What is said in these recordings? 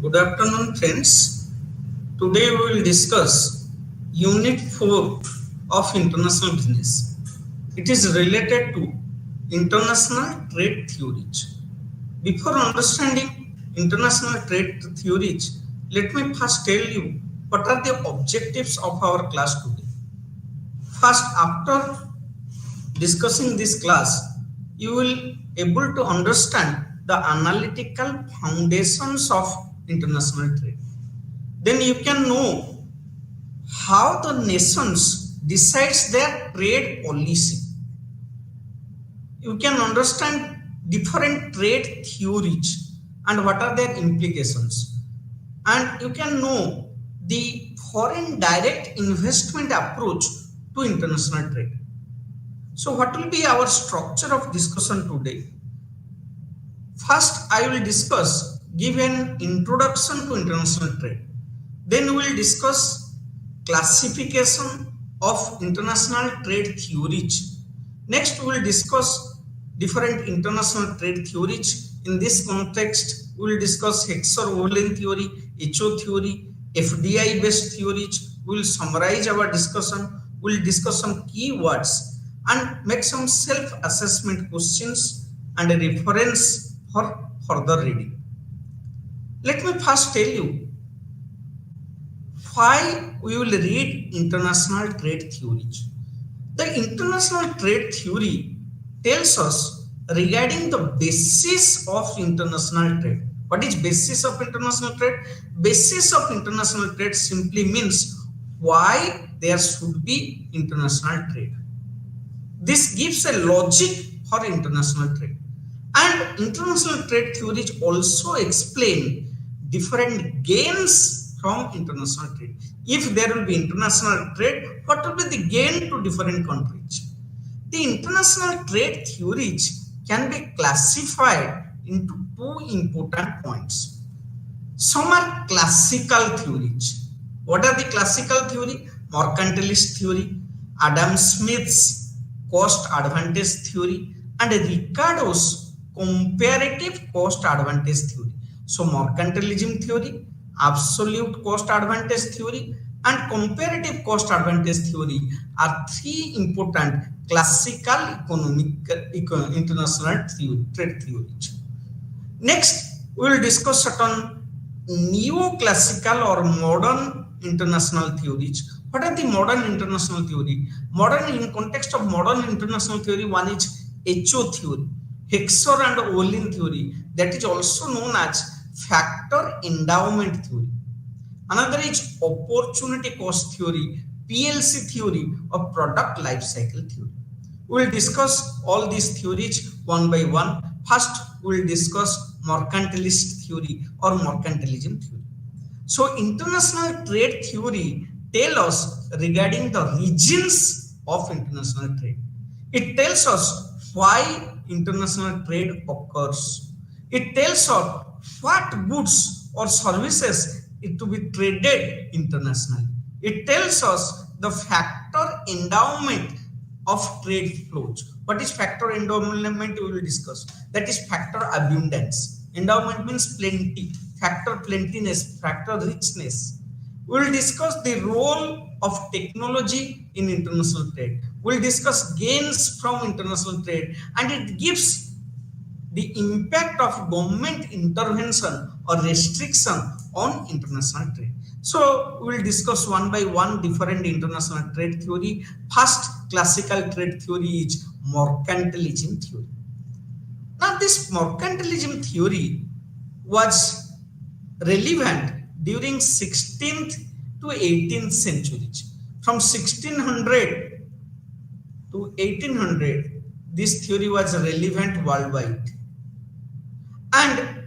Good afternoon, friends. Today we will discuss Unit 4 of International Business. It is related to international trade theories. Before understanding international trade theories, let me first tell you what are the objectives of our class today. First, after discussing this class, you will able to understand the analytical foundations of international trade. Then you can know how the nations decides their trade policy. You can understand different trade theories and what are their implications, and you can know the foreign direct investment approach to international trade. So what will be our structure of discussion today? First, I will give an introduction to international trade. Then we will discuss classification of international trade theories. Next, we will discuss different international trade theories. In this context, we will discuss Hexer-Ohlin theory, HO theory, FDI based theories. We will summarize our discussion. We will discuss some keywords and make some self-assessment questions and a reference for further reading. Let me first tell you why we will read international trade theories. The international trade theory tells us regarding the basis of international trade. What is basis of international trade? Basis of international trade simply means why there should be international trade. This gives a logic for international trade. And international trade theories also explain different gains from international trade. If there will be international trade, what will be the gain to different countries? The international trade theories can be classified into two important points. Some are classical theories. What are the classical theory? Mercantilist theory, Adam Smith's cost advantage theory, and Ricardo's comparative cost advantage theory. So mercantilism theory, absolute cost advantage theory, and comparative cost advantage theory are three important classical international trade theories. Next, we will discuss certain neoclassical or modern international theories. What are the modern international theory? Modern, in context of modern international theory, one is HO theory, Hexer and Ohlin theory, that is also known as factor endowment theory. Another is opportunity cost theory, PLC theory, or product life cycle theory. We will discuss all these theories one by one. First, we will discuss mercantilist theory or mercantilism theory. So, international trade theory tells us regarding the regions of international trade. It tells us why international trade occurs. It tells us what goods or services it to be traded internationally. It tells us the factor endowment of trade flows. What is factor endowment? We will discuss. That is factor abundance. Endowment means plenty, factor plentiness, factor richness. We will discuss the role of technology in international trade. We will discuss gains from international trade, and it gives the impact of government intervention or restriction on international trade. So we will discuss one by one different international trade theory. First classical trade theory is mercantilism theory. Now this mercantilism theory was relevant during 16th to 18th centuries. From 1600 to 1800, this theory was relevant worldwide. And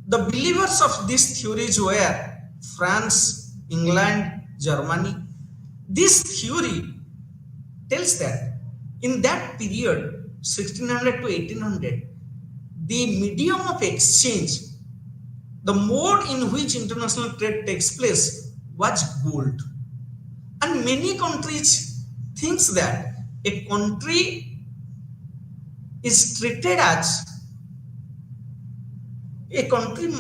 the believers of these theories were France, England, Germany. This theory tells that in that period, 1600 to 1800, the medium of exchange, the mode in which international trade takes place was gold. And many countries think that a country is treated as a country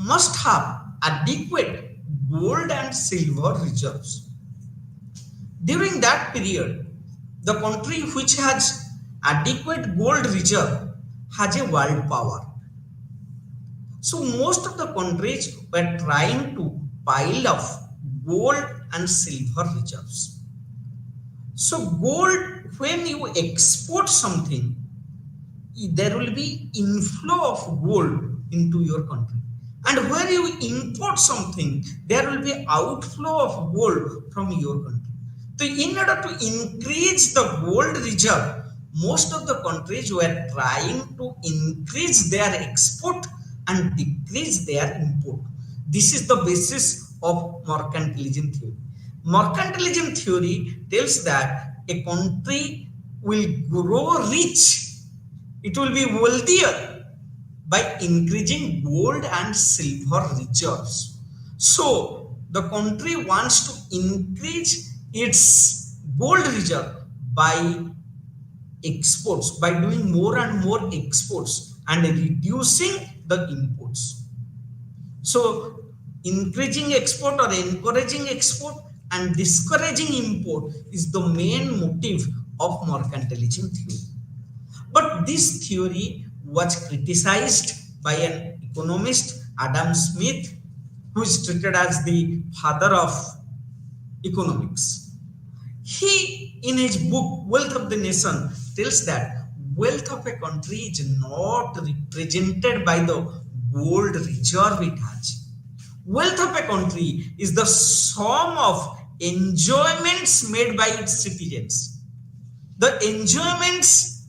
must have adequate gold and silver reserves. During that period, the country which has adequate gold reserve has a world power. So most of the countries were trying to pile up gold and silver reserves. So gold, when you export something, there will be inflow of gold into your country. And where you import something, there will be outflow of gold from your country. So in order to increase the gold reserve, most of the countries were trying to increase their export and decrease their import. This is the basis of mercantilism theory. Mercantilism theory tells that a country will grow rich, it will be wealthier by increasing gold and silver reserves. So the country wants to increase its gold reserve by exports, by doing more and more exports and reducing the imports. So increasing export or encouraging export and discouraging import is the main motive of mercantilism theory. But this theory was criticized by an economist, Adam Smith, who is treated as the father of economics. He, in his book Wealth of the Nation, tells that wealth of a country is not represented by the gold reserve it has. Wealth of a country is the sum of enjoyments made by its citizens. The enjoyments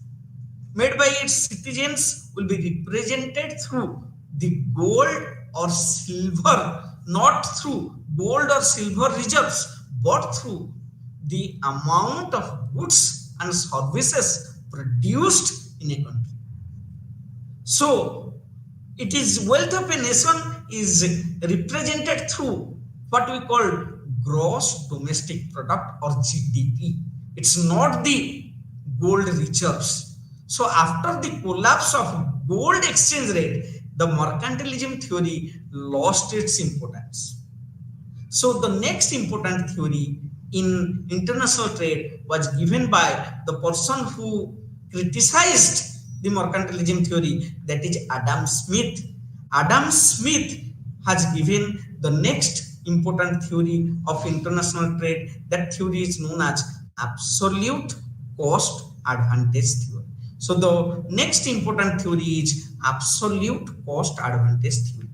made by its citizens will be represented through the gold or silver, not through gold or silver reserves, but through the amount of goods and services produced in a country. So it is wealth of a nation is represented through what we call gross domestic product or GDP. It's not the gold reserves. So after the collapse of gold exchange rate, the mercantilism theory lost its importance. So the next important theory in international trade was given by the person who criticized the mercantilism theory, that is Adam Smith. Adam Smith has given the next important theory of international trade. That theory is known as absolute cost advantage theory. So the next important theory is absolute cost advantage theory.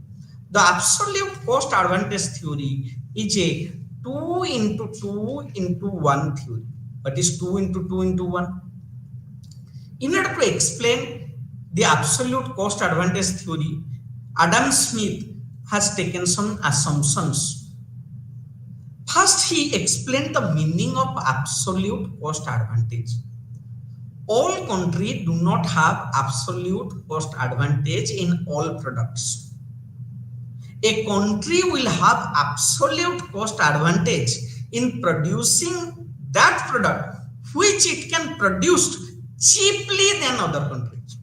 The absolute cost advantage theory is a 2 into 2 into 1 theory. What is 2 into 2 into 1? In order to explain the absolute cost advantage theory, Adam Smith has taken some assumptions. First, he explained the meaning of absolute cost advantage. all countries do not have absolute cost advantage in all products. A country will have absolute cost advantage in producing that product which it can produce cheaply than other countries.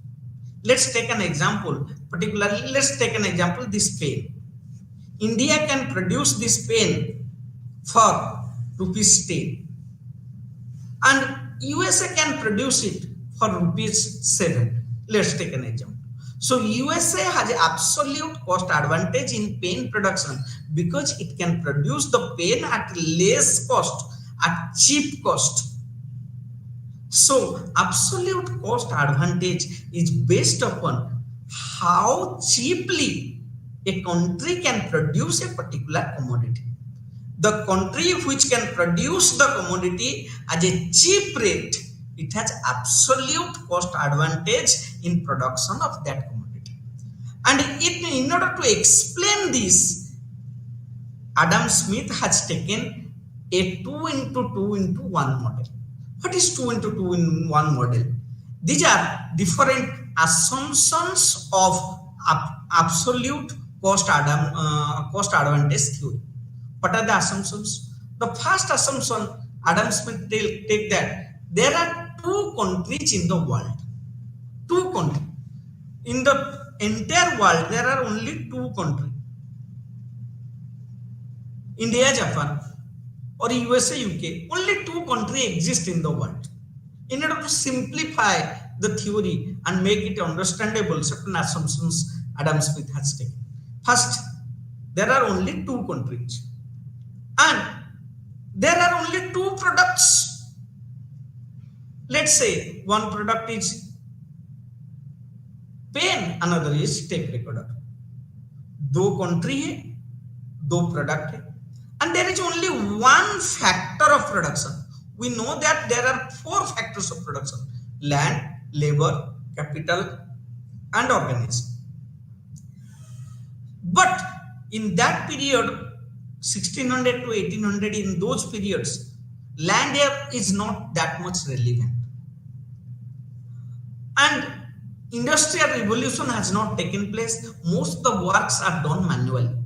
Let's take an example. Particularly, let's take an example, this pen. India can produce this pen for rupees 10 and USA can produce it for rupees 7. Let's take an example. So USA has absolute cost advantage in pen production because it can produce the pen at less cost, at cheap cost. So absolute cost advantage is based upon how cheaply a country can produce a particular commodity. The country which can produce the commodity at a cheap rate, it has absolute cost advantage in production of that commodity. And in order to explain this, Adam Smith has taken a 2 into 2 into 1 model. What is 2 into 2 in 1 model? These are different assumptions of absolute cost advantage theory. What are the assumptions? The first assumption, Adam Smith take that there are 2 countries in the world. 2 countries. In the entire world, there are only 2 countries. India, Japan, or USA, UK. Only 2 countries exist in the world. In order to simplify the theory and make it understandable, certain assumptions Adam Smith has taken. First, there are only 2 countries. And there are only 2 products. Let's say one product is pen, another is tape recorder. 2 countries, 2 products, and there is only 1 factor of production. We know that there are 4 factors of production: land, labor, capital, and organism. But in that period, 1600 to 1800, in those periods, land is not that much relevant. And industrial revolution has not taken place. Most of the works are done manually.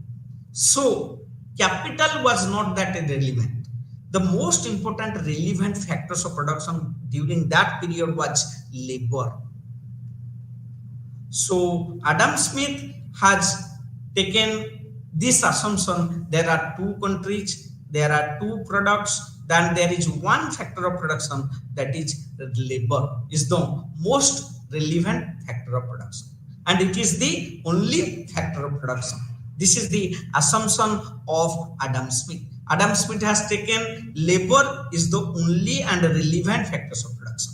So capital was not that relevant. The most important relevant factors of production during that period was labor. So Adam Smith has taken this assumption: there are 2 countries, there are 2 products, then there is 1 factor of production, that is labor, is the most relevant factor of production, and it is the only factor of production. This is the assumption of Adam Smith. Adam Smith has taken labor is the only and relevant factors of production,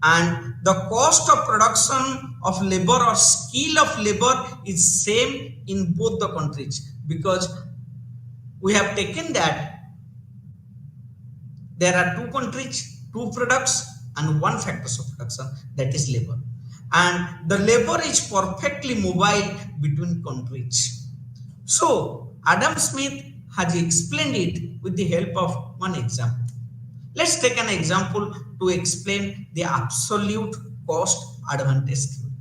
and the cost of production of labor or skill of labor is same in both the countries, because we have taken that there are 2 countries, 2 products, and 1 factors of production, that is labor, and the labor is perfectly mobile between countries. So Adam Smith has explained it with the help of one example. Let's take an example to explain the absolute cost advantage theory.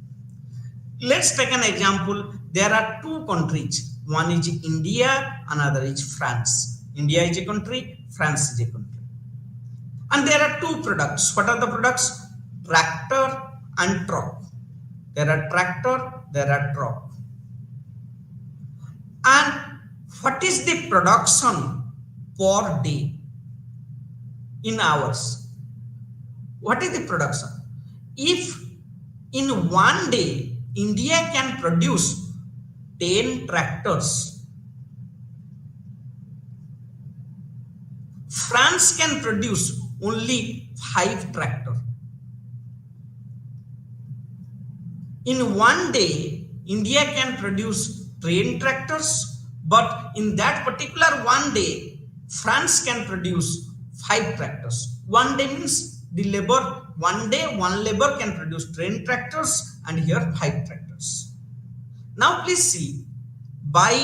Let's take an example. There are 2 countries. One is India, another is France. India is a country, France is a country. And there are 2 products. What are the products? Tractor and truck. There are tractor, there are truck. And what is the production per day in hours? What is the production? If in 1 day India can produce 10 tractors, France can produce only 5 tractors. In 1 day, India can produce 10 tractors, but in that particular 1 day, France can produce 5 tractors. 1 day means the labor, 1 day, 1 labor can produce 10 tractors, and here 5 tractors. Now please see, by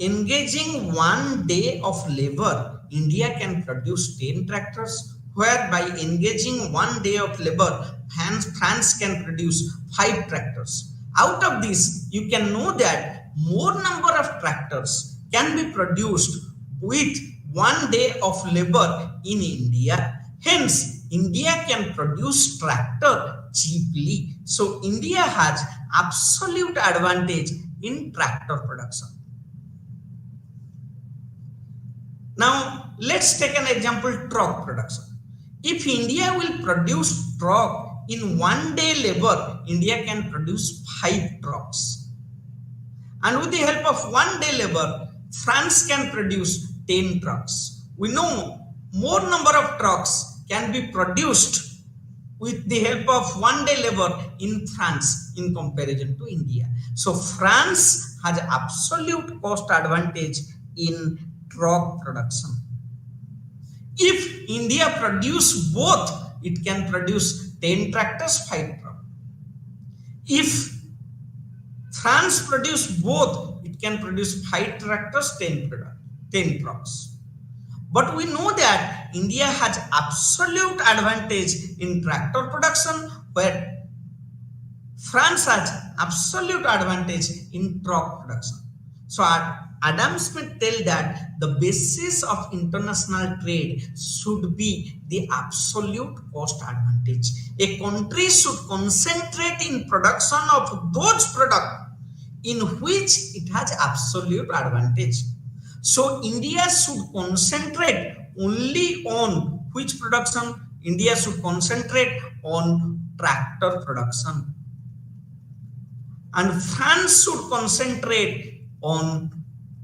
engaging 1 day of labor, India can produce 10 tractors, where by engaging 1 day of labor, France can produce 5 tractors. Out of this, you can know that more number of tractors can be produced with 1 day of labor in India. Hence, India can produce tractor cheaply. So, India has absolute advantage in tractor production. Now, let's take an example, truck production. If India will produce truck in 1 day labor, India can produce 5 trucks. And with the help of 1 day labor, France can produce 10 trucks. We know more number of trucks can be produced with the help of 1 day labor in France in comparison to India. So France has absolute cost advantage in truck production. If India produce both, it can produce 10 tractors, 5 trucks. If France produce both, it can produce 5 tractors, 10 trucks. But we know that India has absolute advantage in tractor production, where France has absolute advantage in truck production. So Adam Smith tells that the basis of international trade should be the absolute cost advantage. A country should concentrate in production of those products in which it has absolute advantage. So India should concentrate only on which production? India should concentrate on tractor production. And France should concentrate on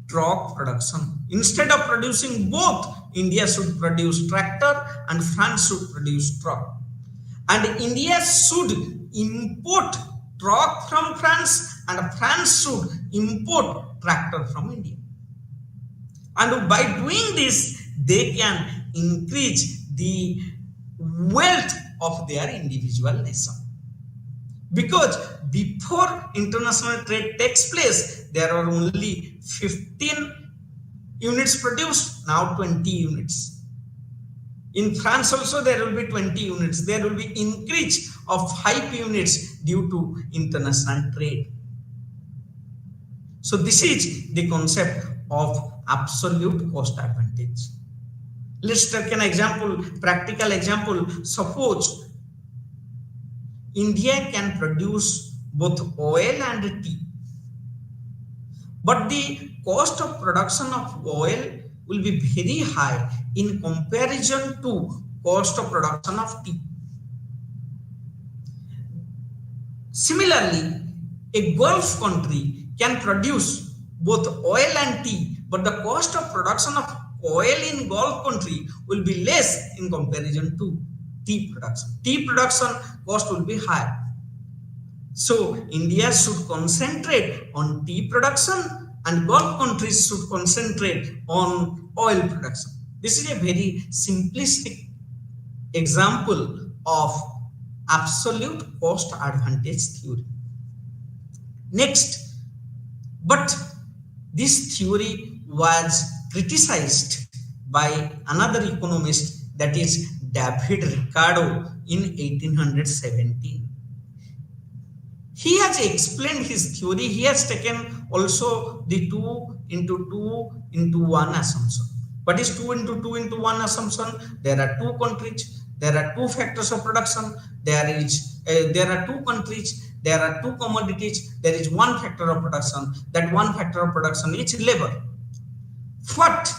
truck production. Instead of producing both, India should produce tractor and France should produce truck. And India should import truck from France and France should import tractor from India. And by doing this, they can increase the wealth of their individual nation. Because before international trade takes place, there are only 15 units produced, now 20 units. In France also there will be 20 units. There will be increase of 5 units due to international trade. So this is the concept of absolute cost advantage. Let's take an example, practical example. Suppose India can produce both oil and tea, but the cost of production of oil will be very high in comparison to cost of production of tea. Similarly, a Gulf country can produce both oil and tea, but the cost of production of oil in Gulf country will be less in comparison to tea production. Tea production cost will be high. So India should concentrate on tea production and Gulf countries should concentrate on oil production. This is a very simplistic example of absolute cost advantage theory. Next, but this theory was criticized by another economist, that is David Ricardo, in 1817. He has explained his theory. He has taken also the 2 into 1 assumption. What is 2 into 1 assumption? There are 2 countries, there are 2 factors of production, there are 2 countries, there are 2 commodities, there is 1 factor of production. That 1 factor of production is labor. What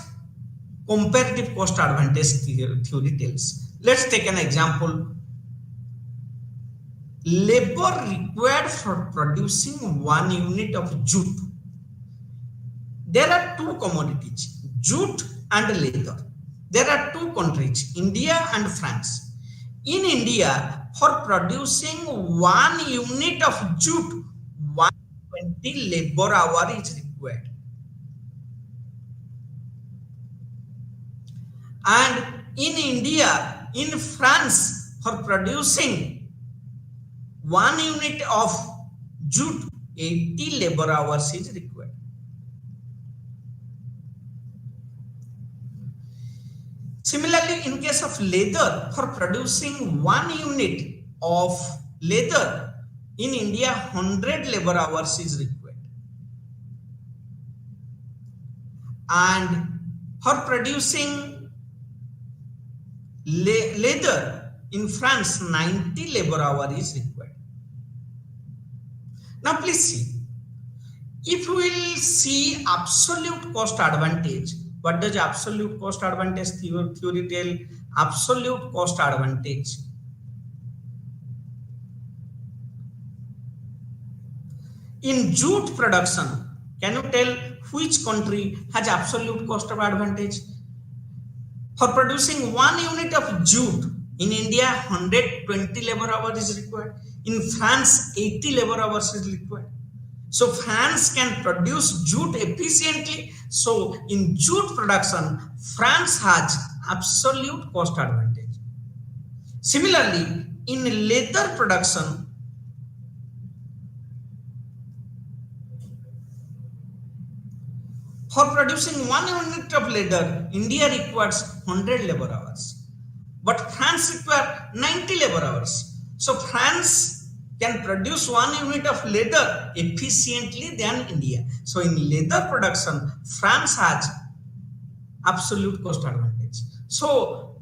comparative cost advantage theory tells? Let's take an example. Labor required for producing 1 unit of jute. There are 2 commodities, jute and leather. There are 2 countries, India and France. In India, for producing 1 unit of jute, 120 labor hour is required. And in India, in France, for producing 1 unit of jute, 80 labor hours is required. Similarly, in case of leather, for producing 1 unit of leather in India, 100 labor hours is required. And for producing leather in France, 90 labor hours is required. Now please see, if we will see absolute cost advantage, what does absolute cost advantage theory tell? Absolute cost advantage in jute production, can you tell which country has absolute cost of advantage? For producing 1 unit of jute in India, 120 labor hours is required. In France, 80 labor hours is required. So France can produce jute efficiently. So in jute production, France has absolute cost advantage. Similarly, in leather production, for producing 1 unit of leather, India requires 100 labor hours, but France requires 90 labor hours. So France can produce 1 unit of leather efficiently than India. So in leather production, France has absolute cost advantage. So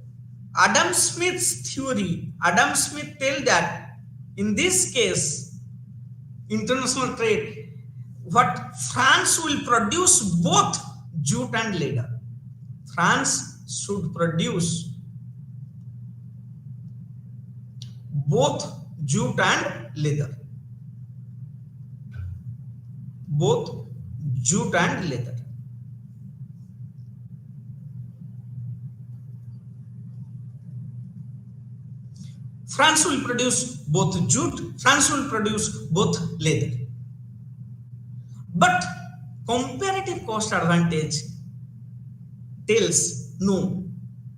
Adam Smith's theory, Adam Smith tells that in this case, international trade, what France will produce both jute and leather. France should produce both jute and leather. Both jute and leather. France will produce both jute, France will produce both leather. But comparative cost advantage tells no,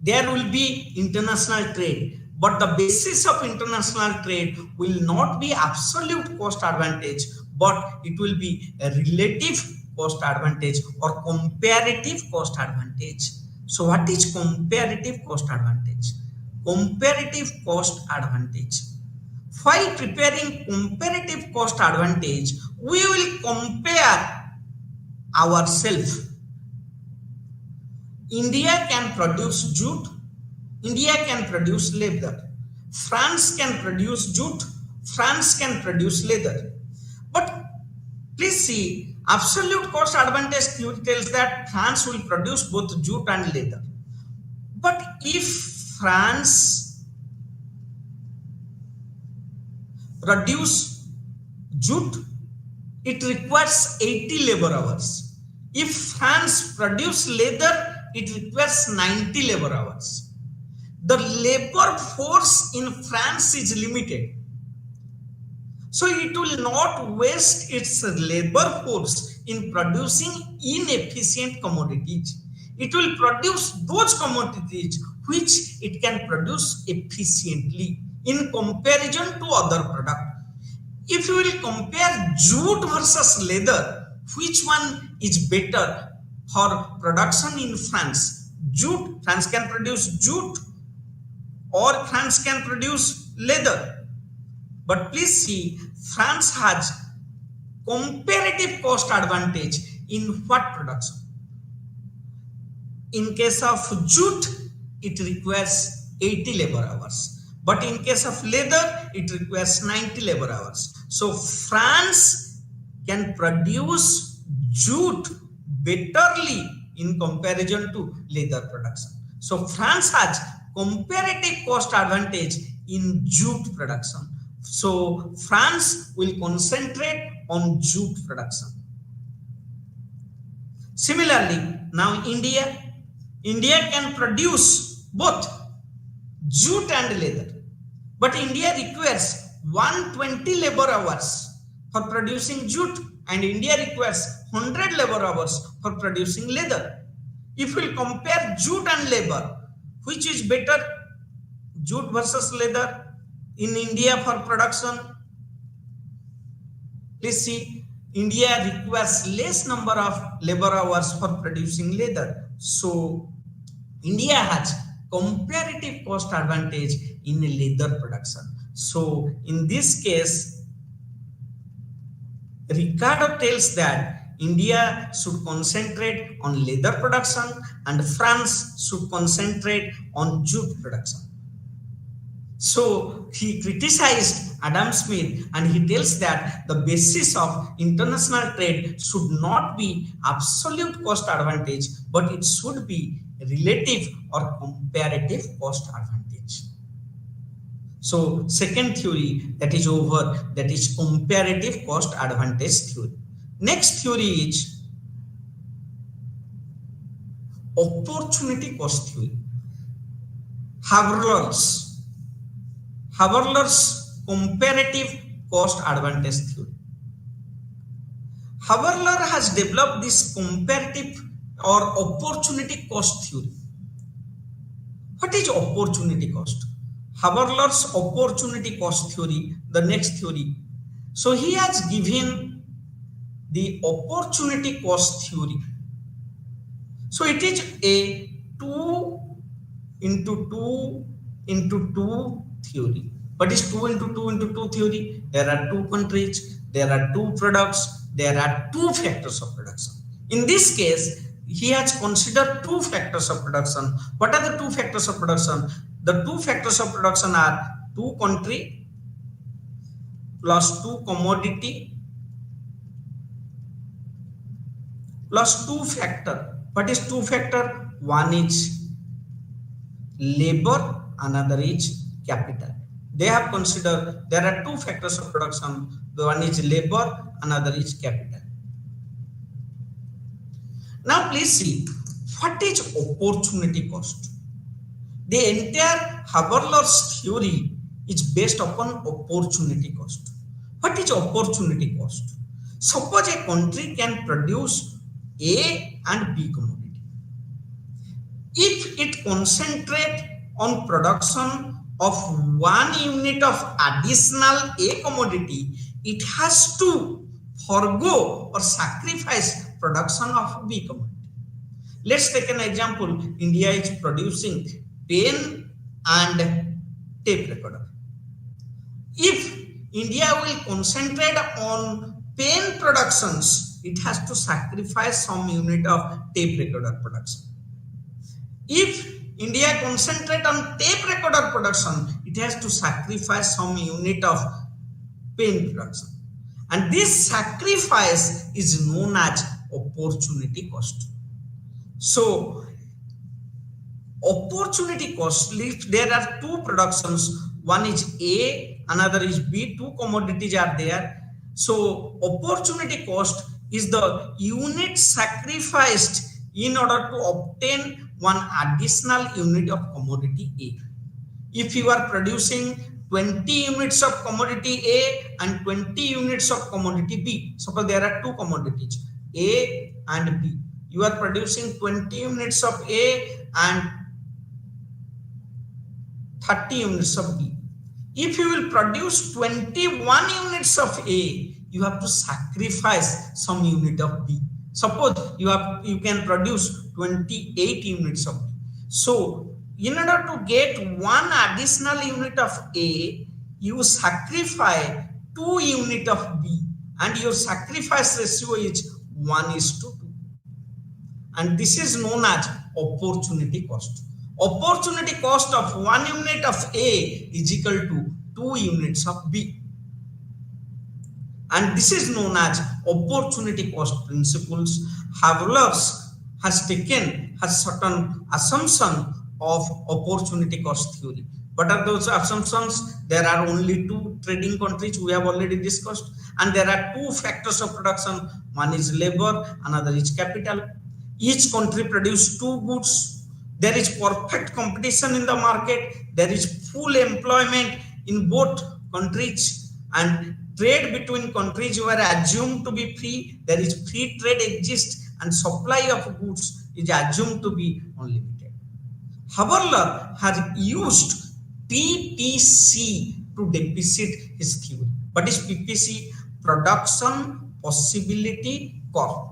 there will be international trade, but the basis of international trade will not be absolute cost advantage, but it will be a relative cost advantage or comparative cost advantage. So what is comparative cost advantage? Comparative cost advantage. While preparing comparative cost advantage, we will compare ourselves. India can produce jute, India can produce leather. France can produce jute, France can produce leather. But please see, absolute cost advantage theory tells that France will produce both jute and leather. But if France produce jute, it requires 80 labor hours. If France produce leather, it requires 90 labor hours. The labor force in France is limited. So it will not waste its labor force in producing inefficient commodities. It will produce those commodities which it can produce efficiently in comparison to other products. If you will compare jute versus leather, which one is better for production in France? Jute, France can produce jute or France can produce leather. But please see, France has comparative cost advantage in what production? In case of jute, it requires 80 labor hours. But in case of leather, it requires 90 labor hours. So France can produce jute betterly in comparison to leather production. So France has comparative cost advantage in jute production. So France will concentrate on jute production. Similarly, now India can produce both jute and leather. But India requires 120 labor hours for producing jute and India requires 100 labor hours for producing leather. If we compare jute and labor, which is better, jute versus leather in India for production? Please see, India requires less number of labor hours for producing leather. So India has comparative cost advantage in leather production. So in this case, Ricardo tells that India should concentrate on leather production and France should concentrate on jute production. So he criticized Adam Smith and he tells that the basis of international trade should not be absolute cost advantage, but it should be relative or comparative cost advantage. So second theory that is over, that is comparative cost advantage theory. Next theory is opportunity cost theory. Haberler's comparative cost advantage theory. Haberler has developed this comparative or opportunity cost theory. What is opportunity cost? Haberler's opportunity cost theory, the next theory. So he has given the opportunity cost theory. So it is a 2 into 2 into 2 theory. What is 2 into 2 into 2 theory? There are two countries, there are two products, there are two factors of production. In this case, he has considered two factors of production. What are the two factors of production? The two factors of production are two country plus two commodity plus two factor. What is two factor? One is labor, another is capital. They have considered there are two factors of production. The one is labor, another is capital. Now please see, what is opportunity cost? The entire Haberler's theory is based upon opportunity cost. What is opportunity cost? Suppose a country can produce A and B commodity. If it concentrates on production of 1 unit of additional A commodity, it has to forgo or sacrifice production of B commodity. Let's take an example. India is producing pen and tape recorder. If India will concentrate on pen productions, it has to sacrifice some unit of tape recorder production. If India concentrate on tape recorder production, it has to sacrifice some unit of pen production. And this sacrifice is known as opportunity cost. So, opportunity cost, if there are two productions, one is A, another is B, two commodities are there. So, opportunity cost is the unit sacrificed in order to obtain one additional unit of commodity A. If you are producing 20 units of commodity A and 20 units of commodity B, suppose there are two commodities A and B, you are producing 20 units of A and 30 units of B. If you will produce 21 units of A, you have to sacrifice some unit of B. Suppose you can produce 28 units of B. So in order to get one additional unit of A, you sacrifice 2 units of B, and your sacrifice ratio is 1:2. And this is known as opportunity cost. Opportunity cost of 1 unit of A is equal to 2 units of B. And this is known as opportunity cost principles. Haberler has certain assumption of opportunity cost theory. What are those assumptions? There are only two trading countries, we have already discussed, and there are two factors of production. One is labor, another is capital. Each country produces two goods. There is perfect competition in the market. There is full employment in both countries, and trade between countries were assumed to be free. There is free trade exists, and supply of goods is assumed to be unlimited. Haberler has used PPC to depict his theory. What is PPC? Production Possibility Curve.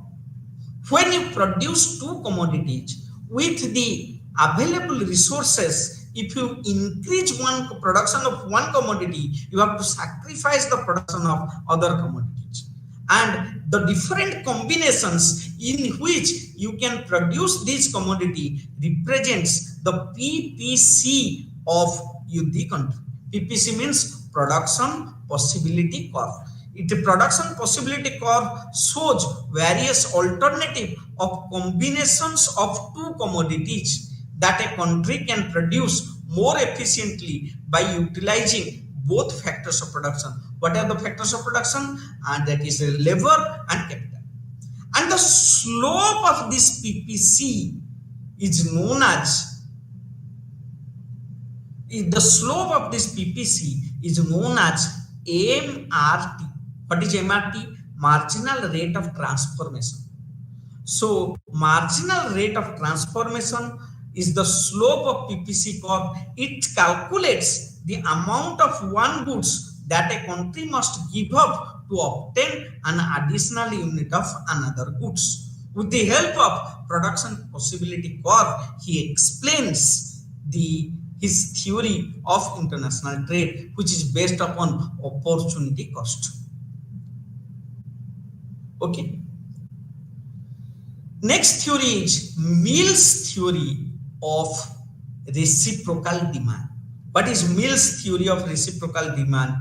When you produce two commodities with the available resources. If you increase one production of one commodity, you have to sacrifice the production of other commodities. And the different combinations in which you can produce this commodity represents the PPC of the country. PPC means production possibility curve. The production possibility curve shows various alternative of combinations of two commodities that a country can produce more efficiently by utilizing both factors of production. What are the factors of production? And that is labor and capital. And the slope of this PPC is known as MRT. What is MRT? Marginal rate of transformation. So marginal rate of transformation is the slope of PPC curve. It calculates the amount of one goods that a country must give up to obtain an additional unit of another goods. With the help of production possibility curve, he explains his theory of international trade, which is based upon opportunity cost. Okay. Next theory is Mill's theory of reciprocal demand. What is Mill's theory of reciprocal demand?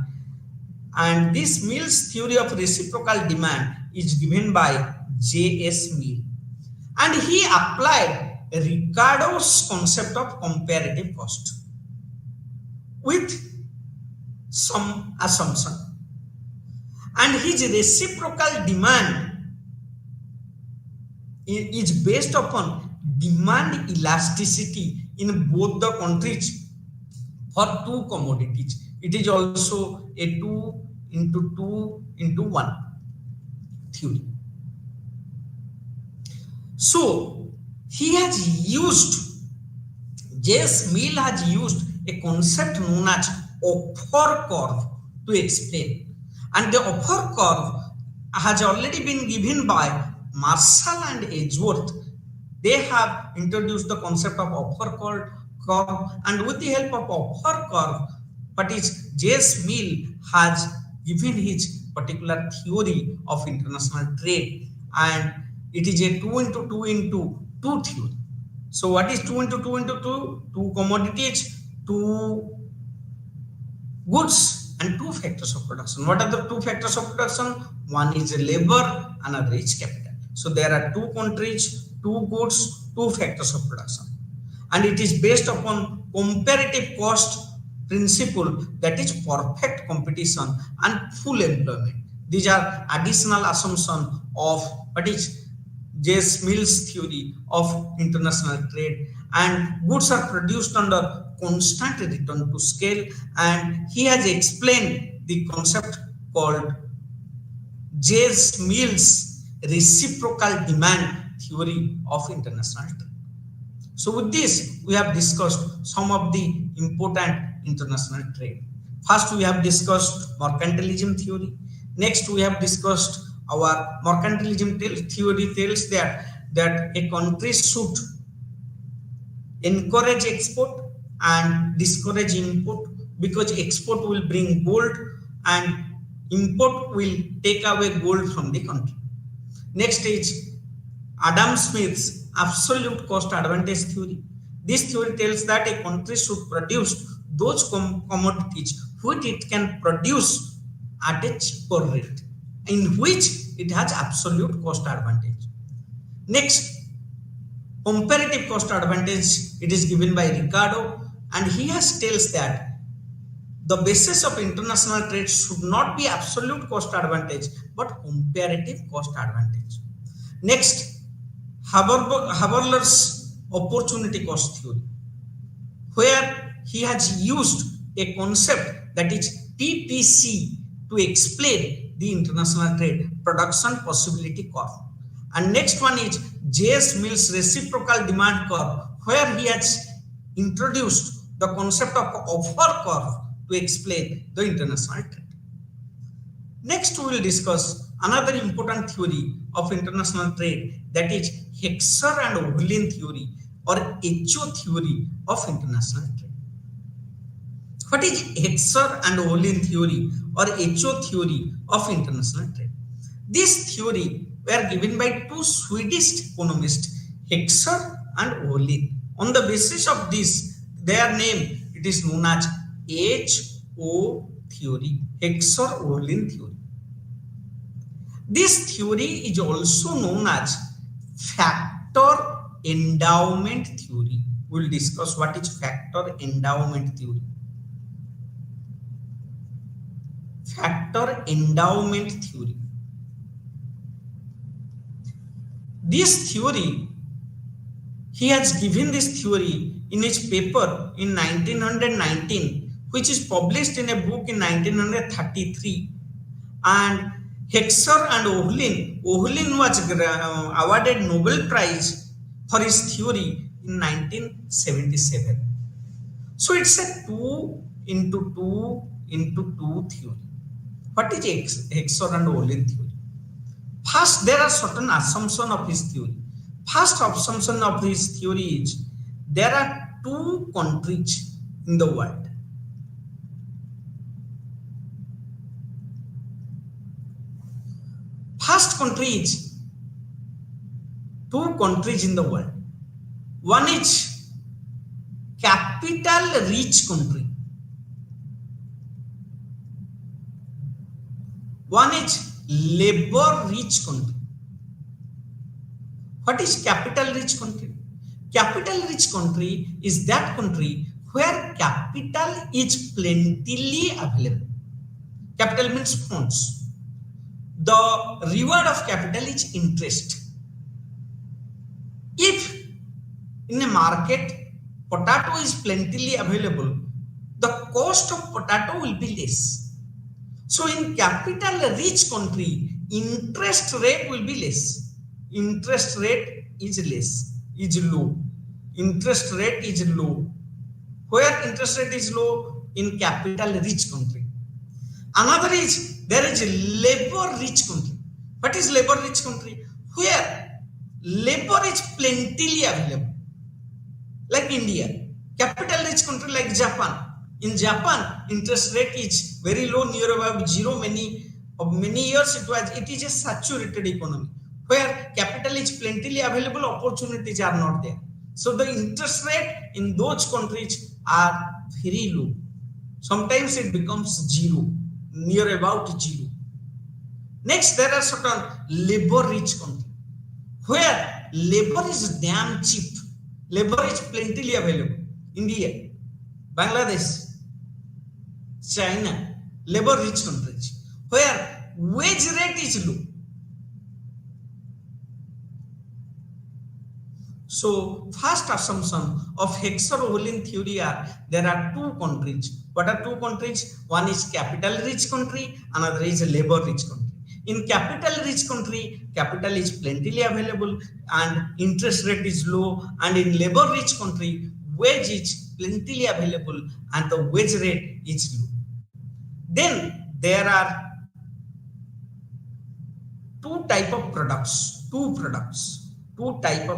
And this Mill's theory of reciprocal demand is given by J.S. Mill. And he applied Ricardo's concept of comparative cost with some assumption. And his reciprocal demand is based upon demand elasticity in both the countries for two commodities. It is also a 2 into 2 into 1 theory. So he has used, J.S. Mill has used a concept known as offer curve to explain. And the offer curve has already been given by Marshall and Edgeworth. They have introduced the concept of offer curve, and with the help of offer curve, but J.S. Mill has given his particular theory of international trade, and it is a 2 into 2 into 2 theory. So what is 2 into 2 into 2? Two commodities, two goods, and two factors of production. What are the two factors of production? One is labor, another is capital. So there are two countries, two goods, two factors of production. And it is based upon comparative cost principle, that is perfect competition and full employment. These are additional assumptions of what is J.S. Mill's theory of international trade. And goods are produced under constant return to scale. And he has explained the concept called J.S. Mill's reciprocal demand theory of international trade. So with this, we have discussed some of the important international trade. First, we have discussed mercantilism theory. Next, we have discussed our mercantilism theory tells that a country should encourage export and discourage import, because export will bring gold and import will take away gold from the country. Next is Adam Smith's absolute cost advantage theory. This theory tells that a country should produce those commodities which it can produce at a cheaper rate, in which it has absolute cost advantage. Next, comparative cost advantage, it is given by Ricardo, and he has tells that the basis of international trade should not be absolute cost advantage but comparative cost advantage. Next, Haberler's opportunity cost theory, where he has used a concept that is PPC to explain the international trade, production possibility curve. And next one is J.S. Mill's reciprocal demand curve, where he has introduced the concept of offer curve to explain the international trade. Next, we will discuss another important theory of international trade, that is Hexer and Oberlin theory. or HO theory of international trade. What is Hexer and Olin theory or HO theory of international trade? This theory were given by two Swedish economists, Hexer and Olin. On the basis of this, their name, it is known as HO theory, Hexer-Olin theory. This theory is also known as factor endowment theory. We will discuss what is factor endowment theory. Factor endowment theory. This theory, he has given this theory in his paper in 1919, which is published in a book in 1933. And Hexer and Olin was awarded Nobel Prize for his theory in 1977. So it's a 2 into 2 into 2 theory. What is Hexer and Olin theory? First, there are certain assumptions of his theory. First assumption of his theory is there are two countries in the world. First country is two countries in the world. One is capital rich country. One is labor rich country. What is capital rich country? Capital rich country is that country where capital is plentifully available. Capital means funds. The reward of capital is interest. If in a market potato is plentifully available, the cost of potato will be less. So in capital rich country, interest rate will be less. Interest rate is less, is low. Interest rate is low. Where interest rate is low? In capital rich country. Another is there is a labor rich country. What is labor rich country? Where labor is plentifully available. Like India, capital rich country like Japan. In Japan, interest rate is very low, near about zero. Many years it is a saturated economy where capital is plentifully available, opportunities are not there. So the interest rate in those countries are very low. Sometimes it becomes zero, near about zero. Next, there are certain labor rich countries where labor is damn cheap. Labor is plentifully available. India, Bangladesh, China, labor rich countries where wage rate is low. So first assumption of Hexer-Olin theory are there are two countries. What are two countries? One is capital rich country, another is a labor rich country. In capital rich country, capital is plentifully available and interest rate is low, and in labor rich country, wage is plentifully available and the wage rate is low. Then there are two type of products. What are two type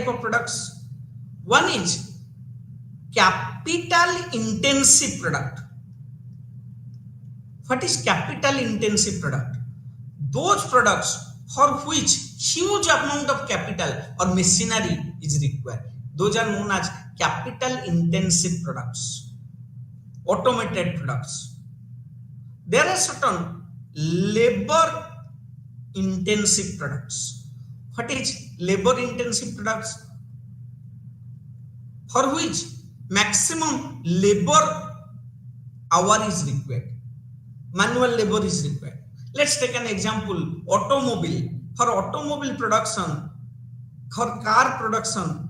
of products? One is capital intensive product. What is capital intensive product? Those products for which huge amount of capital or machinery is required. Those are known as capital intensive products, automated products. There are certain labor intensive products. What is labor intensive products? For which maximum labor hour is required, manual labor is required. Let's take an example, automobile. For automobile production, for car production,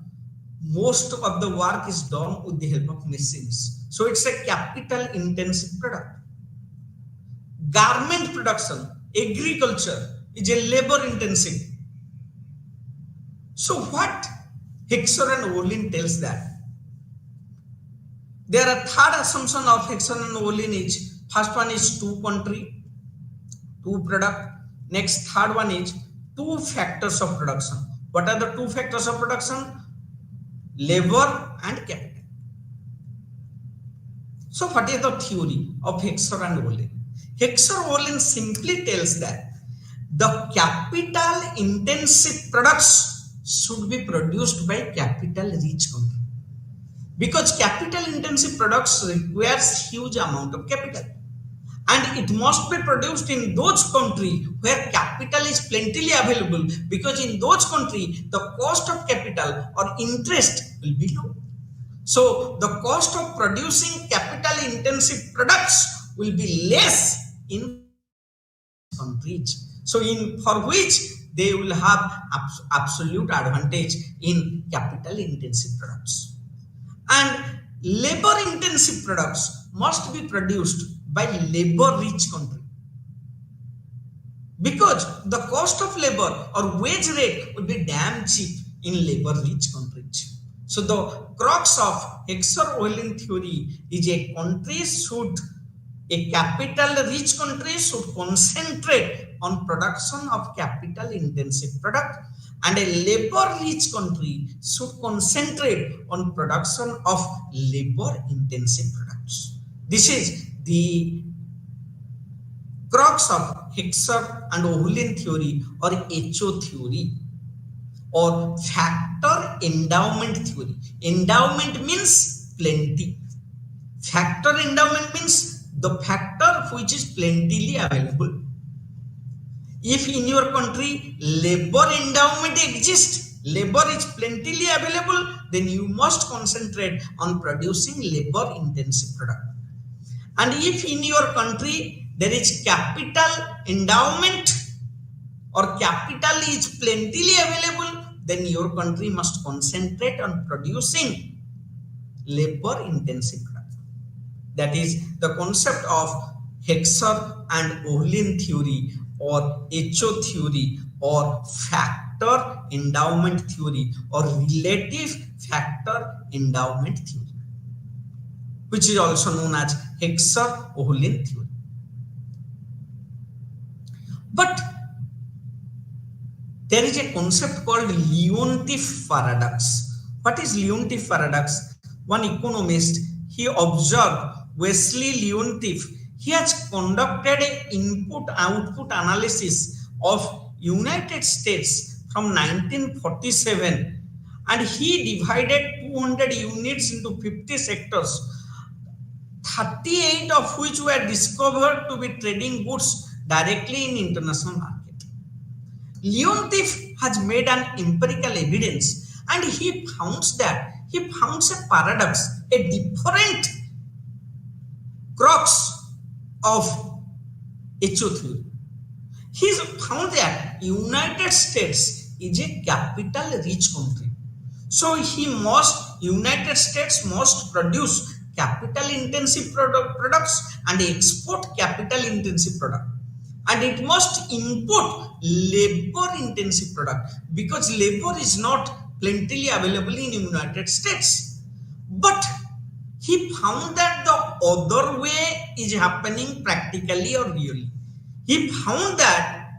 most of the work is done with the help of machines. So it's a capital intensive product. Garment production, agriculture is a labor intensive. So what Hexer and Olin tells that there are third assumption of Hexer and Olin is first one is two country, two product. Next third one is two factors of production. What are the two factors of production? Labor and capital. So what is the theory of Hexer and Olin? Hexer-Olin simply tells that the capital intensive products should be produced by capital rich country, because capital intensive products requires huge amount of capital, and it must be produced in those countries where capital is plentifully available, because in those countries the cost of capital or interest will be low. So the cost of producing capital intensive products will be less in countries. So for which they will have absolute advantage in capital intensive products. And labor intensive products must be produced by labor rich country, because the cost of labor or wage rate will be damn cheap in labor rich countries. So the crux of Hexer-Olin theory is a capital rich country should concentrate on production of capital intensive product, and a labor rich country should concentrate on production of labor intensive products. This is the crux of Hexer and Olin theory, or HO theory, or factor endowment theory. Endowment means plenty. Factor endowment means the factor which is plentifully available. If in your country labor endowment exists, labor is plentifully available, then you must concentrate on producing labor intensive product. And if in your country there is capital endowment or capital is plentifully available, then your country must concentrate on producing labor intensive product. That is the concept of Hexer and Olin theory, or HO theory, or factor endowment theory, or relative factor endowment theory, which is also known as Hexer-Olin theory. But there is a concept called Leontief paradox. What is Leontief paradox? One economist, he observed Wesley Leontief. He has conducted an input-output analysis of United States from 1947, and he divided 200 units into 50 sectors, 38 of which were discovered to be trading goods directly in international market. Leontief has made an empirical evidence, and he founds a paradox, a different crux of HO theory. He found that United States is a capital rich country. So United States must produce capital intensive products and export capital intensive product. And it must import labor intensive product, because labor is not plentifully available in the United States. But he found that the other way is happening practically or really. He found that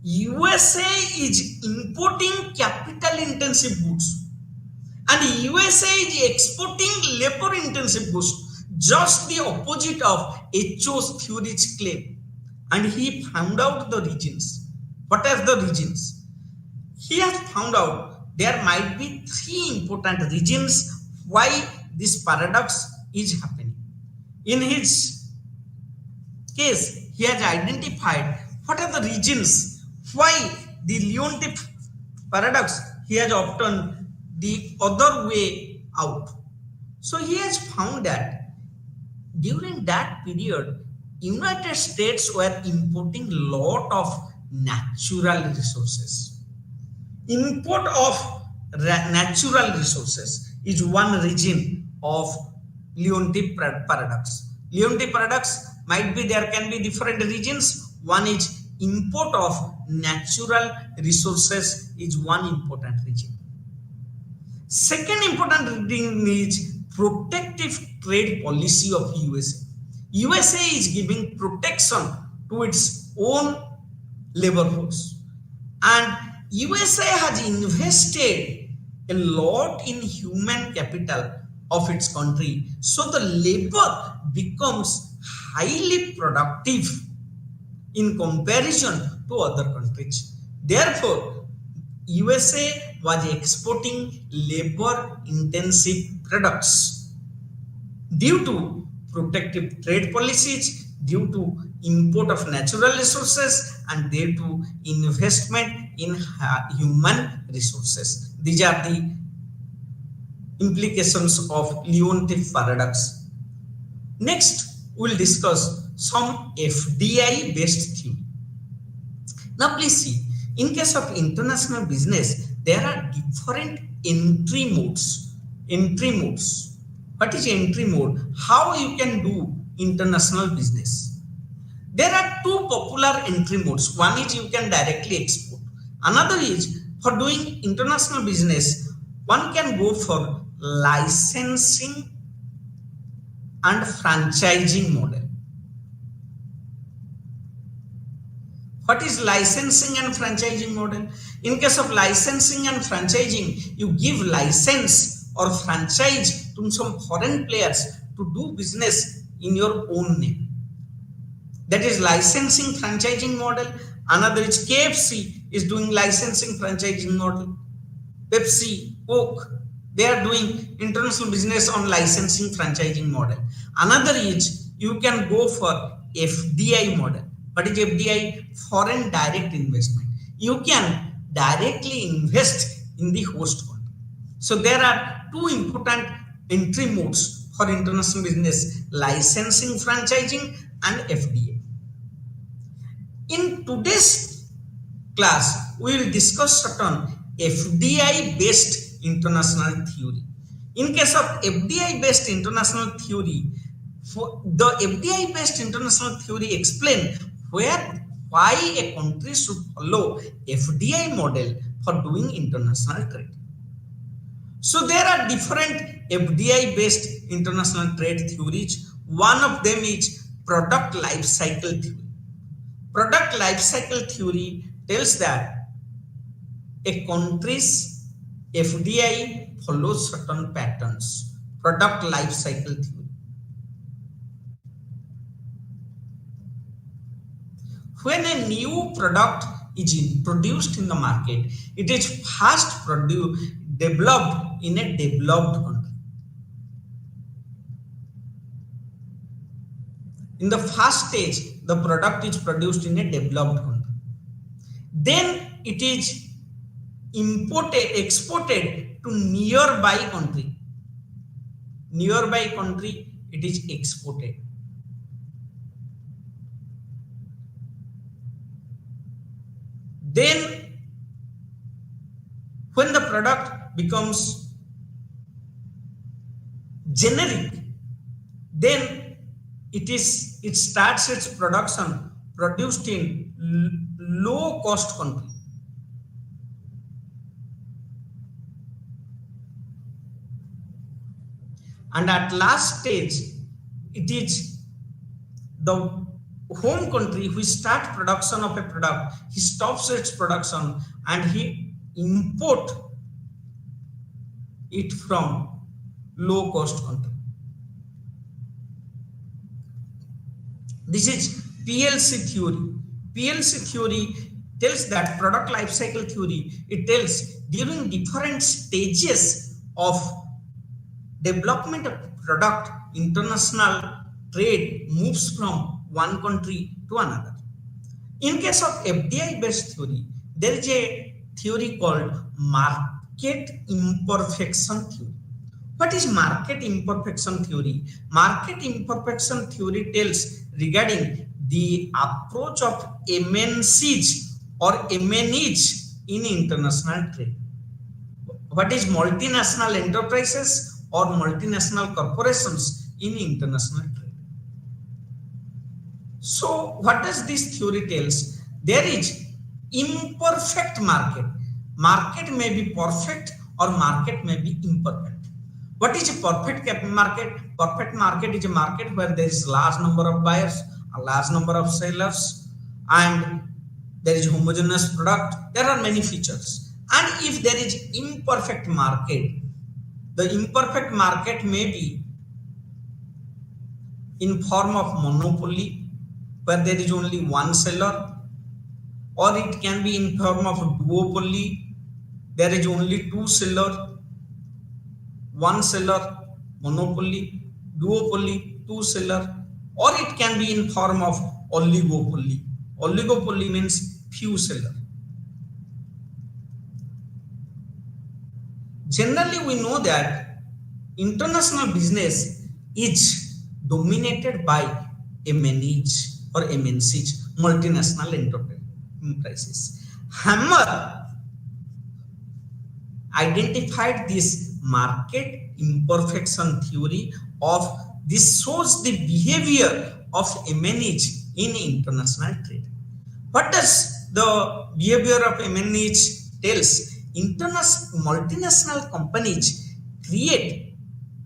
USA is importing capital intensive goods and USA is exporting labor intensive goods, just the opposite of HO's theory's claim. And he found out the reasons. What are the reasons? He has found out there might be three important reasons why this paradox is happening. In his case, he has identified what are the reasons why the Leontief paradox, he has obtained the other way out. So he has found that during that period, United States were importing lot of natural resources. Import of natural resources is one reason of Leontief paradox. Leontief paradox might be, there can be different reasons. One is import of natural resources is one important reason. Second important reason is protective trade policy of USA. USA is giving protection to its own labor force. and USA has invested a lot in human capital of its country, so the labor becomes highly productive in comparison to other countries. Therefore, USA was exporting labor intensive products due to protective trade policies, due to import of natural resources, and due to investment in human resources. These are the implications of Leontief paradox. Next, we will discuss some FDI based theory. Now, please see, in case of international business, there are different entry modes. Entry modes. What is entry mode? How you can do international business? There are two popular entry modes. One is you can directly export. Another is for doing international business, one can go for licensing and franchising model. What is licensing and franchising model? In case of licensing and franchising, you give license or franchise to some foreign players to do business in your own name. That is licensing franchising model. Another is KFC is doing licensing franchising model. Pepsi, Coke, they are doing international business on licensing franchising model. Another is you can go for FDI model. What is FDI? Foreign direct investment. You can directly invest in the host country. So there are two important entry modes for international business: licensing, franchising, and FDI. In today's class, we will discuss certain FDI based international theory. In case of FDI based international theory, the FDI based international theory explain why a country should follow FDI model for doing international trade. So there are different FDI based international trade theories. One of them is product life cycle theory. Product life cycle theory tells that a country's FDI follows certain patterns. Product life cycle theory. When a new product is introduced in the market, it is first developed in a developed country. In the first stage, the product is produced in a developed country. Then it is exported to nearby country. Nearby country, it is exported. Then, when the product becomes generic, then it starts its production produced in low cost country. And at last stage, it is the home country which start production of a product, he stops its production and he import it from low cost country. This is PLC theory. PLC theory tells that product life cycle theory. It tells during different stages of development of product, international trade moves from one country to another. In case of FDI based theory, there is a theory called market imperfection theory. What is market imperfection theory? Market imperfection theory tells regarding the approach of MNCs or MNEs in international trade. What is multinational enterprises or multinational corporations in international trade? So what does this theory tells? There is imperfect market. Market may be perfect or market may be imperfect. What is a perfect market? Perfect market is a market where there is large number of buyers, a large number of sellers, and there is homogeneous product, there are many features. And if there is imperfect market, the imperfect market may be in form of monopoly, where there is only one seller, or it can be in form of duopoly, there is only two seller, one seller, monopoly, duopoly, two seller, or it can be in form of oligopoly. Oligopoly means few seller. Generally, we know that international business is dominated by MNEs or MNCs, multinational enterprises. Hammer identified this market imperfection theory of this shows the behavior of MNEs in international trade. What does the behavior of MNEs tells? International multinational companies create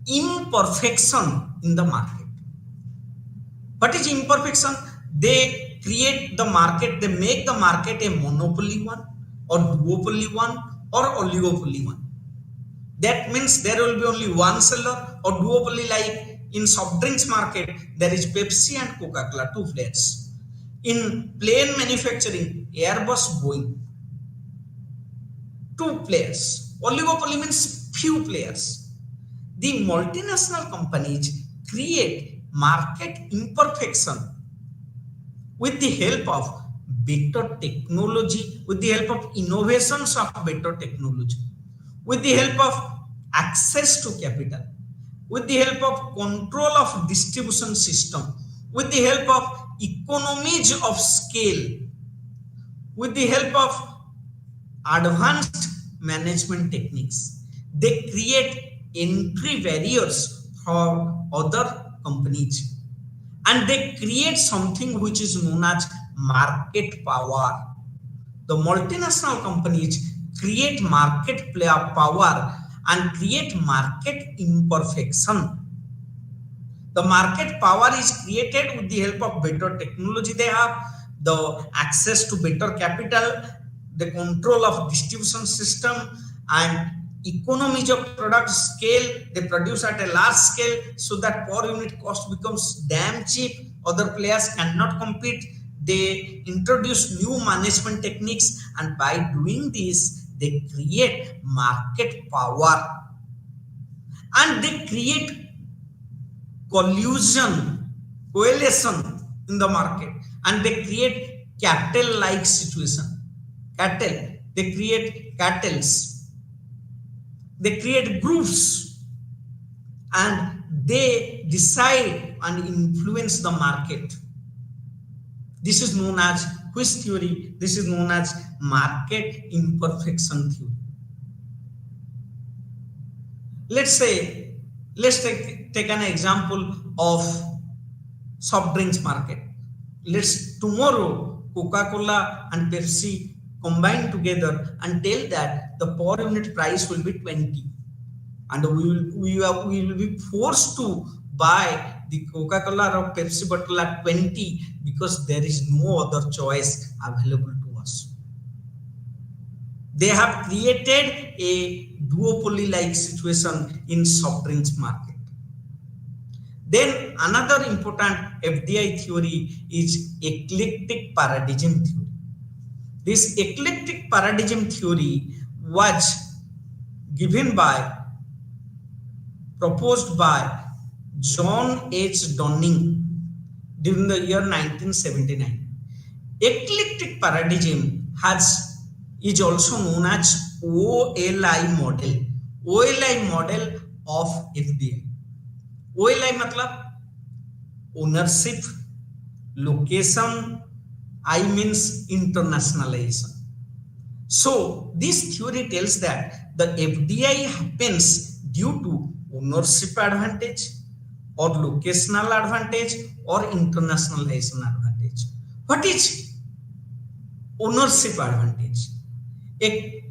imperfection in the market. What is imperfection? They create the market, they make the market a monopoly one, or duopoly one, or oligopoly one. That means there will be only one seller, or duopoly, like in soft drinks market, there is Pepsi and Coca-Cola, two players. In plane manufacturing, Airbus, Boeing, two players. Oligopoly means few players. The multinational companies create market imperfection with the help of better technology, with the help of innovations of better technology, with the help of access to capital, with the help of control of distribution system, with the help of economies of scale, with the help of advanced management techniques. They create entry barriers for other companies, and they create something which is known as market power. The multinational companies create market power and create market imperfection. The market power is created with the help of better technology they have, the access to better capital, the control of distribution system, and economies of product scale. They produce at a large scale so that per unit cost becomes damn cheap. Other players cannot compete. They introduce new management techniques, and by doing this, they create market power, and they create coalition in the market, and they create cartel like situation. They create cartels, they create groups, and they decide and influence the market. This is known as which theory? This is known as market imperfection theory. Let's take an example of soft drinks market. Let's tomorrow Coca-Cola and Pepsi combine together and tell that the per unit price will be 20, and we will be forced to buy the Coca-Cola or Pepsi bottle at 20 because there is no other choice available to us. They have created a duopoly like situation in soft drinks market. Then another important FDI theory is eclectic paradigm theory. This eclectic paradigm theory was proposed by John H. Dunning during the year 1979. Eclectic paradigm is also known as OLI model of FDI. OLI matlab ownership, location, I means internationalization. So this theory tells that the FDI happens due to ownership advantage, or locational advantage, or internationalization advantage. What is ownership advantage? A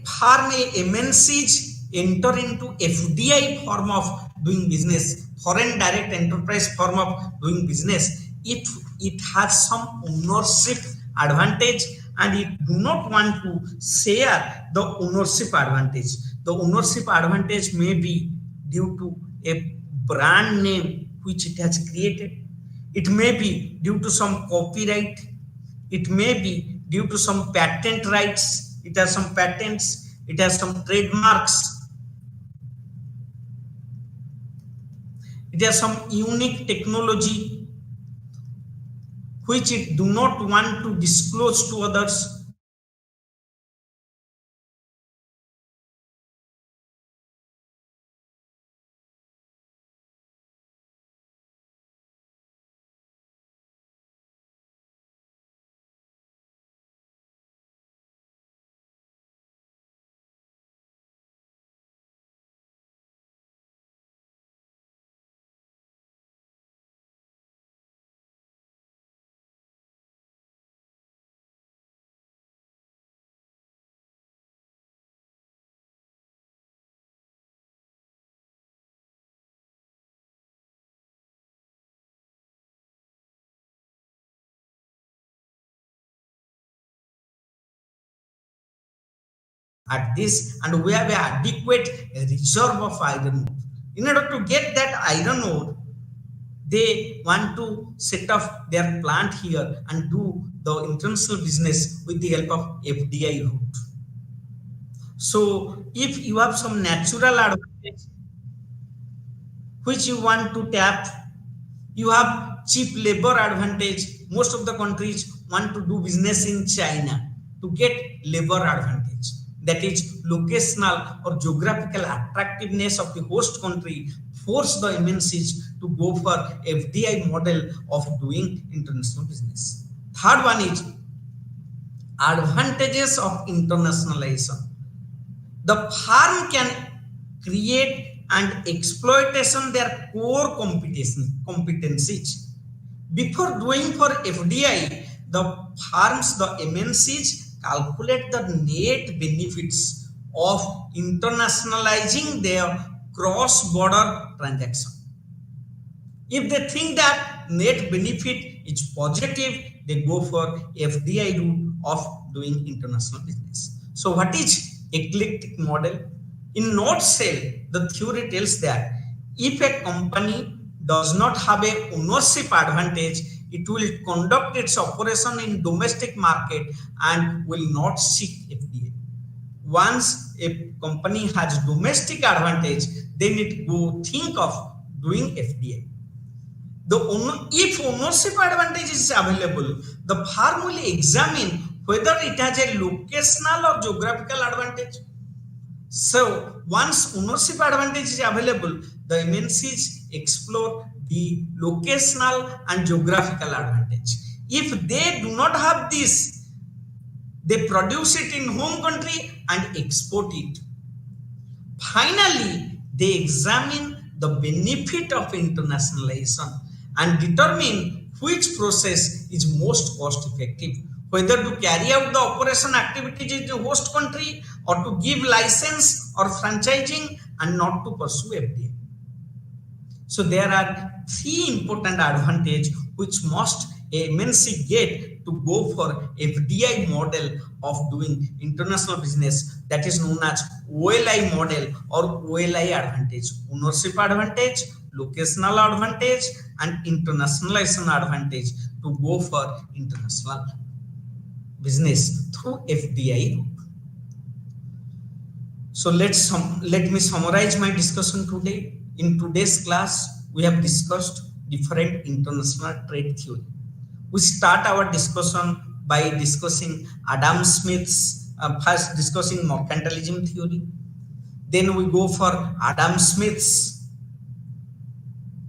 firm, MNCs enter into FDI form of doing business, foreign direct enterprise form of doing business, if it has some ownership advantage, and it do not want to share the ownership advantage. The ownership advantage may be due to a brand name which it has created. It may be due to some copyright. It may be due to some patent rights. It has some patents. It has some trademarks. It has some unique technology which it do not want to disclose to others. At this, and we have an adequate reserve of iron ore. In order to get that iron ore, they want to set up their plant here and do the international business with the help of FDI route. So if you have some natural advantage which you want to tap, you have cheap labor advantage. Most of the countries want to do business in China to get labor advantage, that is locational or geographical attractiveness of the host country force the MNCs to go for FDI model of doing international business. Third one is advantages of internationalization. The firm can create and exploitation their core competencies. Before doing for FDI, the firms, the MNCs calculate the net benefits of internationalizing their cross-border transaction. If they think that net benefit is positive, they go for FDI route of doing international business. So what is eclectic model? In nutshell, the theory tells that if a company does not have a ownership advantage, it will conduct its operation in domestic market and will not seek FDI. Once a company has domestic advantage, then it go think of doing FDI. If ownership advantage is available, the firm will examine whether it has a locational or geographical advantage. So once ownership advantage is available, the MNCs explore the locational and geographical advantage. If they do not have this, they produce it in home country and export it. Finally, they examine the benefit of internationalization and determine which process is most cost effective, whether to carry out the operation activities in the host country or to give license or franchising and not to pursue FDI. So there are three important advantages which must a MNC get to go for FDI model of doing international business, that is known as OLI model or OLI advantage: ownership advantage, locational advantage, and internationalization advantage to go for international business through FDI route. So let me summarize my discussion today. In today's class, we have discussed different international trade theory. We start our discussion by discussing Adam Smith's, first discussing mercantilism theory. Then we go for Adam Smith's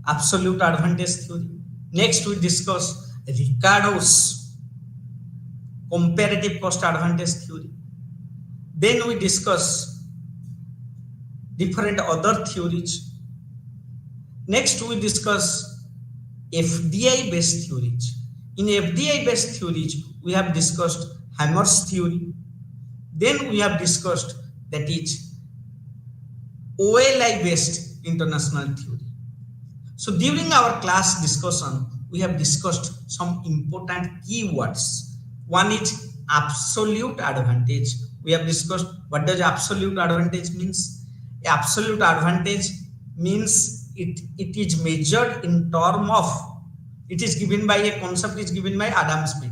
absolute advantage theory. Next, we discuss Ricardo's comparative cost advantage theory. Then we discuss different other theories. Next, we discuss FDI based theories. In FDI based theories, we have discussed Hammer's theory. Then we have discussed that is OLI based international theory. So during our class discussion, we have discussed some important keywords One is absolute advantage. We have discussed what does absolute advantage means. Absolute advantage means it is measured in term of, it is given by a concept is given by Adam Smith.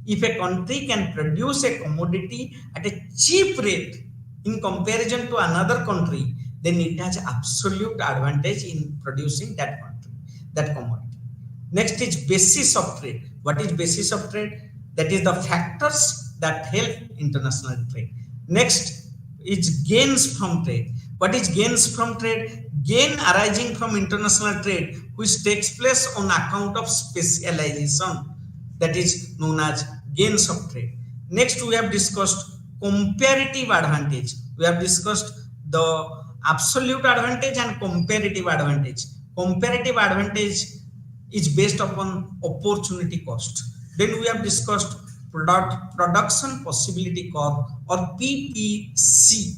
If a country can produce a commodity at a cheap rate in comparison to another country, then it has absolute advantage in producing that country, that commodity. Next is basis of trade. What is basis of trade? That is the factors that help international trade. Next is gains from trade. What is gains from trade? Gain arising from international trade which takes place on account of specialization, that is known as gains of trade. Next we have discussed comparative advantage. We have discussed the absolute advantage and comparative advantage. Comparative advantage is based upon opportunity cost. Then we have discussed production possibility curve or PPC.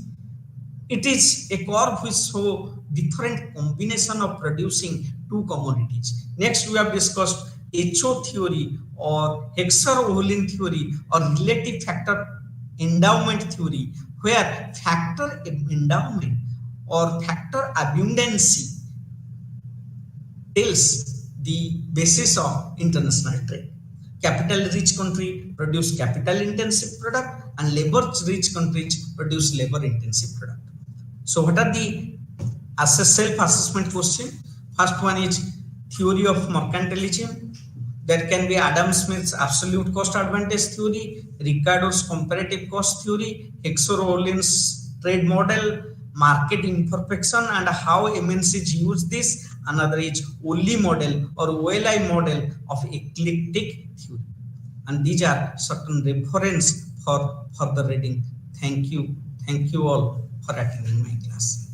It is a curve which shows different combination of producing two commodities. Next we have discussed HO theory or Hexer-Ohlin theory or relative factor endowment theory, where factor endowment or factor abundancy tells the basis of international trade. Capital rich country produce capital intensive product and labor rich countries produce labor intensive product. So what are the self-assessment question? First one is theory of mercantilism. There can be Adam Smith's absolute cost advantage theory, Ricardo's comparative cost theory, Hexer-Ohlin's trade model, market imperfection and how MNCs use this. Another is Olli model or OLI model of eclectic theory. And these are certain reference for further reading. Thank you all for attending my class.